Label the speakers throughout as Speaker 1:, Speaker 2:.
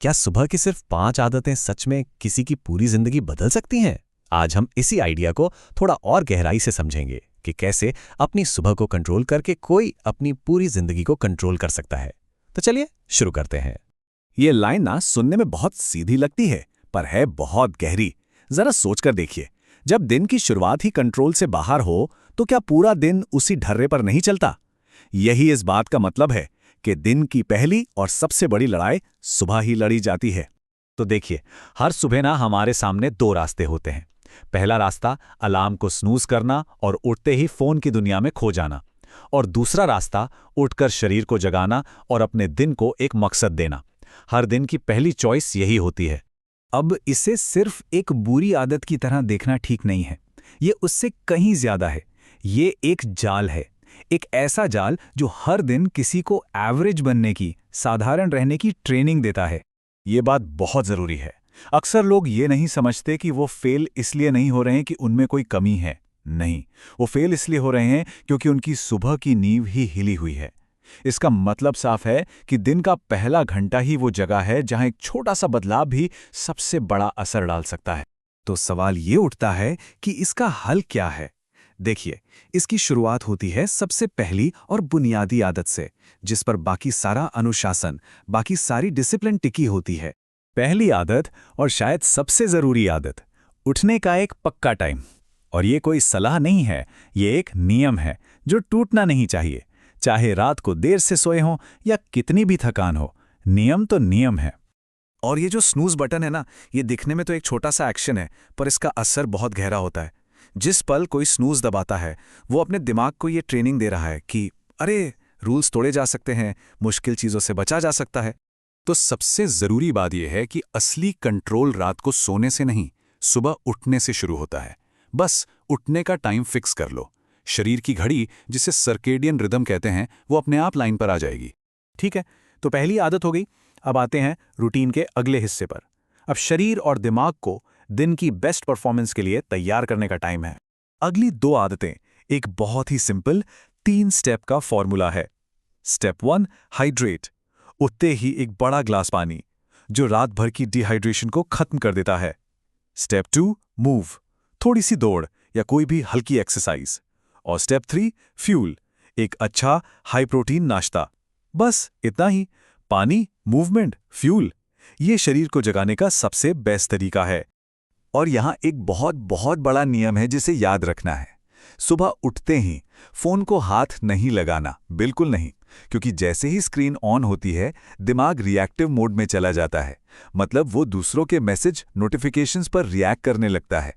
Speaker 1: क्या सुबह की सिर्फ 5 आदतें सच में किसी की पूरी जिंदगी बदल सकती हैं? आज हम इसी आइडिया को थोड़ा और गहराई से समझेंगे कि कैसे अपनी सुबह को कंट्रोल करके कोई अपनी पूरी जिंदगी को कंट्रोल कर सकता है। तो चलिए शुरू करते हैं।
Speaker 2: ये लाइन ना सुनने में बहुत सीधी लगती है, पर है बहुत गहरी। जरा सोचकर देखिए, जब दिन की शुरुआत ही कंट्रोल से बाहर हो, तो क्या पूरा दिन उसी ढर्रे पर नहीं चलता? यही इस बात का मतलब है कि दिन की पहली और सबसे बड़ी लड़ाई सुबह ही लड़ी जाती है। तो देखिए, हर सुबह ना हमारे सामने दो रास्ते होते हैं। पहला रास्ता अलार्म को स्नूज करना और उठते ही फोन की दुनिया में खो जाना, और दूसरा रास्ता उठकर शरीर को जगाना और अपने दिन को एक मकसद देना। हर दिन की पहली चॉइस यही होती है।
Speaker 3: अब इसे सिर्फ एक बुरी आदत की तरह देखना ठीक नहीं है। ये उससे कहीं ज्यादा है। ये एक जाल है, एक ऐसा जाल जो हर दिन किसी को एवरेज बनने की, साधारण रहने की ट्रेनिंग देता है।
Speaker 2: ये बात बहुत जरूरी है। अक्सर लोग ये नहीं समझते कि वो फेल इसलिए नहीं हो रहे हैं कि उनमें कोई कमी है। नहीं, वो फेल इसलिए हो रहे हैं क्योंकि उनकी सुबह की नींव ही हिली हुई है। इसका मतलब साफ है कि दिन का पहला घंटा ही वो जगह है जहां एक छोटा सा बदलाव भी सबसे बड़ा असर डाल सकता है।
Speaker 3: तो सवाल ये उठता है कि इसका हल क्या है? देखिए, इसकी शुरुआत होती है सबसे पहली और बुनियादी आदत से, जिस पर बाकी सारा अनुशासन, बाकी सारी डिसिप्लिन टिकी होती है।
Speaker 2: पहली आदत, और शायद सबसे जरूरी आदत, उठने का एक पक्का टाइम। और ये कोई सलाह नहीं है, ये एक नियम है जो टूटना नहीं चाहिए। चाहे रात को देर से सोए हों या कितनी भी थकान हो, नियम तो नियम है।
Speaker 3: और ये जो स्नूज बटन है ना, ये दिखने में तो एक छोटा सा एक्शन है, पर इसका असर बहुत गहरा होता है। जिस पल कोई स्नूज दबाता है, वो अपने दिमाग को ये ट्रेनिंग दे रहा है कि अरे, रूल्स तोड़े जा सकते हैं, मुश्किल चीजों से बचा जा सकता है।
Speaker 2: तो सबसे जरूरी बात यह है कि असली कंट्रोल रात को सोने से नहीं, सुबह उठने से शुरू होता है। बस उठने का टाइम फिक्स कर लो। शरीर की घड़ी, जिसे सर्केडियन रिदम कहते हैं, वो अपने आप लाइन पर आ जाएगी।
Speaker 3: ठीक है, तो पहली आदत हो गई। अब आते हैं रूटीन के अगले हिस्से पर। अब शरीर और दिमाग को दिन की बेस्ट परफॉर्मेंस के लिए तैयार करने का टाइम है। अगली दो आदतें एक बहुत ही सिंपल 3 स्टेप का फॉर्मूला है। Step 1, hydrate. उठते ही एक बड़ा ग्लास पानी, जो रात भर की डिहाइड्रेशन को खत्म कर देता है। Step 2, move. थोड़ी सी दौड़ या कोई भी हल्की एक्सरसाइज। और स्टेप 3, फ्यूल। एक अच्छा हाई प्रोटीन नाश्ता। बस इतना ही। पानी, मूवमेंट, फ्यूल, ये शरीर को जगाने का सबसे बेस्ट तरीका है। और यहां एक बहुत बहुत बड़ा नियम है जिसे याद रखना है। सुबह उठते ही फोन को हाथ नहीं लगाना, बिल्कुल नहीं। क्योंकि जैसे ही स्क्रीन ऑन होती है, दिमाग रिएक्टिव मोड में चला जाता है। मतलब वो दूसरों के मैसेज, नोटिफिकेशंस पर रिएक्ट करने लगता है।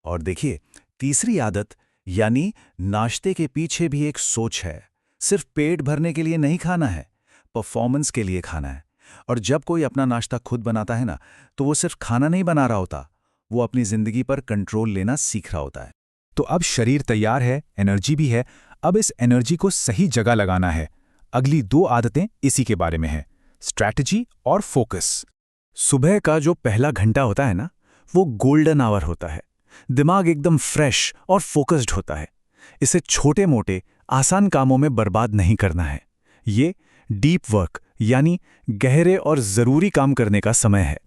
Speaker 3: और देखिए, तीसरी आदत यानी नाश्ते के पीछे भी एक सोच है। सिर्फ पेट भरने के लिए नहीं खाना है, परफॉर्मेंस के लिए खाना है। और जब कोई अपना नाश्ता खुद बनाता है ना, तो वो सिर्फ खाना नहीं बना रहा होता, वो अपनी जिंदगी पर कंट्रोल लेना सीख रहा होता है। तो अब शरीर तैयार है, एनर्जी भी है। अब इस एनर्जी को सही जगह लगाना है। अगली दो आदतें इसी के बारे में हैं, स्ट्रैटेजी और फोकस। सुबह का जो पहला घंटा होता है ना, वो गोल्डन आवर होता है। दिमाग एकदम फ्रेश और फोकस्ड होता है। इसे छोटे मोटे आसान कामों में बर्बाद नहीं करना है। ये डीप वर्क यानी गहरे और जरूरी काम करने का समय है।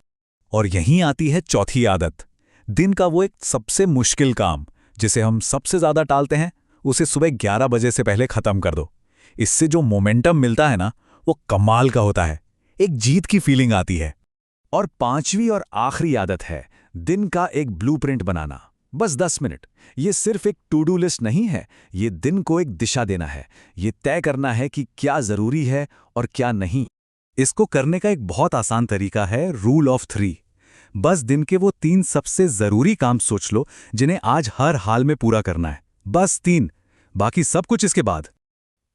Speaker 3: और यहीं आती है चौथी आदत। दिन का वो एक सबसे मुश्किल काम जिसे हम सबसे ज्यादा टालते हैं, उसे सुबह 11 बजे से पहले खत्म कर दो। इससे जो मोमेंटम मिलता है ना, वो कमाल का होता है। एक जीत की फीलिंग आती है। और पांचवी और आखिरी आदत है दिन का एक ब्लूप्रिंट बनाना। बस 10 मिनट। ये सिर्फ एक टू डू लिस्ट नहीं है, ये दिन को एक दिशा देना है। ये तय करना है कि क्या जरूरी है और क्या नहीं। इसको करने का एक बहुत आसान तरीका है रूल ऑफ 3। बस दिन के वो 3 सबसे जरूरी काम सोच लो जिन्हें आज हर हाल में पूरा करना है। बस 3, बाकी सब कुछ इसके बाद।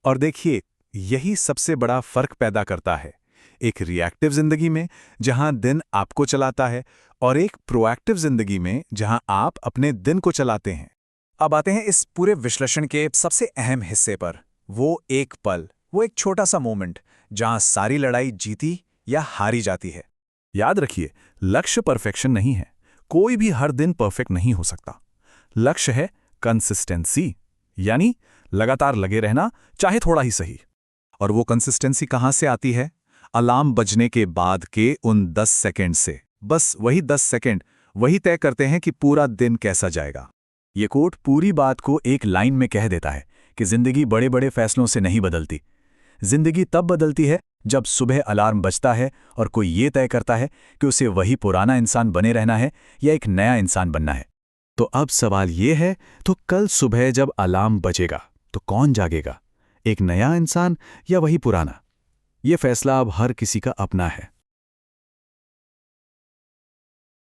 Speaker 3: और देखिए, यही सबसे बड़ा फर्क पैदा करता है। एक रिएक्टिव जिंदगी में जहां दिन आपको चलाता है, और एक प्रोएक्टिव जिंदगी में जहां आप अपने दिन को चलाते हैं। अब आते हैं इस पूरे विश्लेषण के सबसे अहम हिस्से पर। वो एक पल, वो एक छोटा सा मोमेंट जहां सारी लड़ाई जीती या हारी जाती है। याद रखिए, लक्ष्य परफेक्शन नहीं है। कोई भी हर दिन परफेक्ट नहीं हो सकता। लक्ष्य है कंसिस्टेंसी, यानी लगातार लगे रहना, चाहे थोड़ा ही सही। और वो कंसिस्टेंसी कहां से आती है?
Speaker 2: अलार्म बजने के बाद के उन 10 सेकंड से। बस वही 10 सेकंड वही तय करते हैं कि पूरा दिन कैसा जाएगा।
Speaker 3: ये कोट पूरी बात को एक लाइन में कह देता है कि जिंदगी बड़े बड़े फैसलों से नहीं बदलती। जिंदगी तब बदलती है जब सुबह अलार्म बजता है और कोई ये तय करता है कि उसे वही पुराना इंसान बने रहना है या एक नया इंसान बनना है। तो अब सवाल ये है, तो कल सुबह जब अलार्म बजेगा तो कौन जागेगा, एक नया इंसान या वही पुराना? ये फैसला अब हर किसी का अपना है।